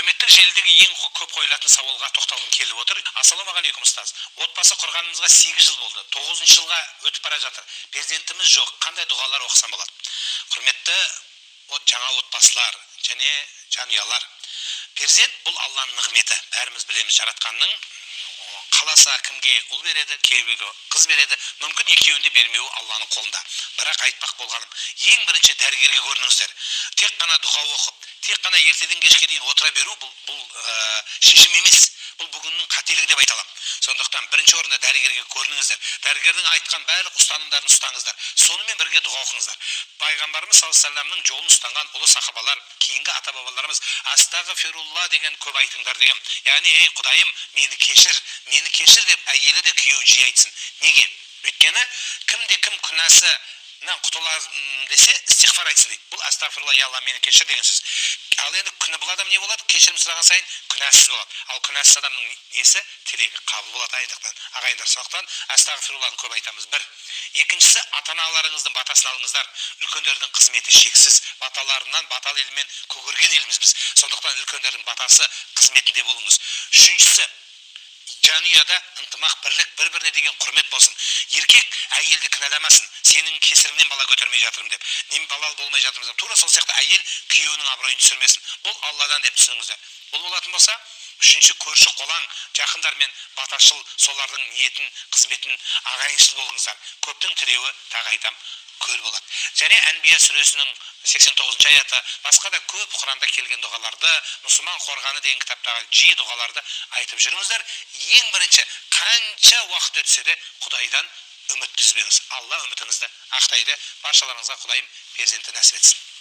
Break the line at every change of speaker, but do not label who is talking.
әлеуметтік желідегі ең көп қойылатын сауалға тоқталғым келіп отыр. Ассалаумағалейкум ұстаз. Отбасы құрғанымызға 8 жыл болды. 9-шы жылға өтіп бара жатыр. Перзентіміз жоқ. Қандай дұғалар оқысам болады? Құрметті жаңа отбасылар және жанұялар. Перзент бұл Алланың нығметі. Бәріміз білеміз, жаратқанның қаласа кімге ұл береді, кейбірге қыз береді. Мүмкін екеуінде бермеуі Алланың қолында. Бірақ айтпақ болғаным, ең бірінші дәрігерге көрініңіздер. Тек қана дұға оқып, тек қана ертеден кешке дейін отыра беру бұл шешім емес. Бұл бүгіннің қателігі деп айта аламын. Сондықтан бірінші орында дәрігерге көрініңіздер. Дәрігердің айтқан барлық ұстанымдарын ұстаңыздар. Сонымен бірге дұға оқыңыздар. Пайғамбарымыз саллаллаху алейхи вассаламның жолын ұстанған ұлы сахабалар, кейінгі ата-бабаларымыз астағфирулла деген көп айтыңдар деген. Яғни, ей Құдайым, мені кешір деп әйелі де күйеуі жиі айтсын. Неге? Өйткені кім күнәсінен құтылар десе, истиғфар айтсын дейді. Бұл астағфирулла, я Алла, мені кешір деген сөз. Ал енді күні бұл адам не болады? Кешірім сұраған сайын күнәсіз болады. Ал күнәсіз адамның несі? Тілегі қабыл болады ағайындықтан. Ағайындар, сондықтан астағфирулланы көп айтамыз. Бір. Екіншісі, ата-аналарыңыздың батасын алыңыздар. Үлкендердің қызметі шексіз. Баталарынан батал елмен көгерген елміз біз. Сондықтан үлкендердің батасы қызметінде болыңыз. Үшіншісі, жанұяда ынтымақ, бірлік, бір-біріне деген құрмет болсын. Еркек әйелді кінәламасын. Сенің кесіріңнен бала көтермей жатырмын деп, мен балалы болмай жатырмыз деп. Тура сол сияқты әйел күйеуінің абыройын түсірмесін. Бұл Алладан деп түсініңіздер. Бұл болатын болса, үшінші, көрші қолаң, жақындармен баташыл, солардың ниетін, қызметін ағайыншыл болыңыздар. Көптің тілеуі, тағы айтам, көл болады. Және Әнбия сүресінің 89-шы аяты, басқа да көп Құранда келген дұғаларды, мұсылман қорғаны деген кітаптағы жиі дұғаларды айтып жүріңіздер. Ең бірінші, қанша уақыт өтсе де Құдайдан үміт үзбеңіз. Алла үмітіңізді ақтайды. Баршаларыңызға Құдайым перзентті нәсіп етсін.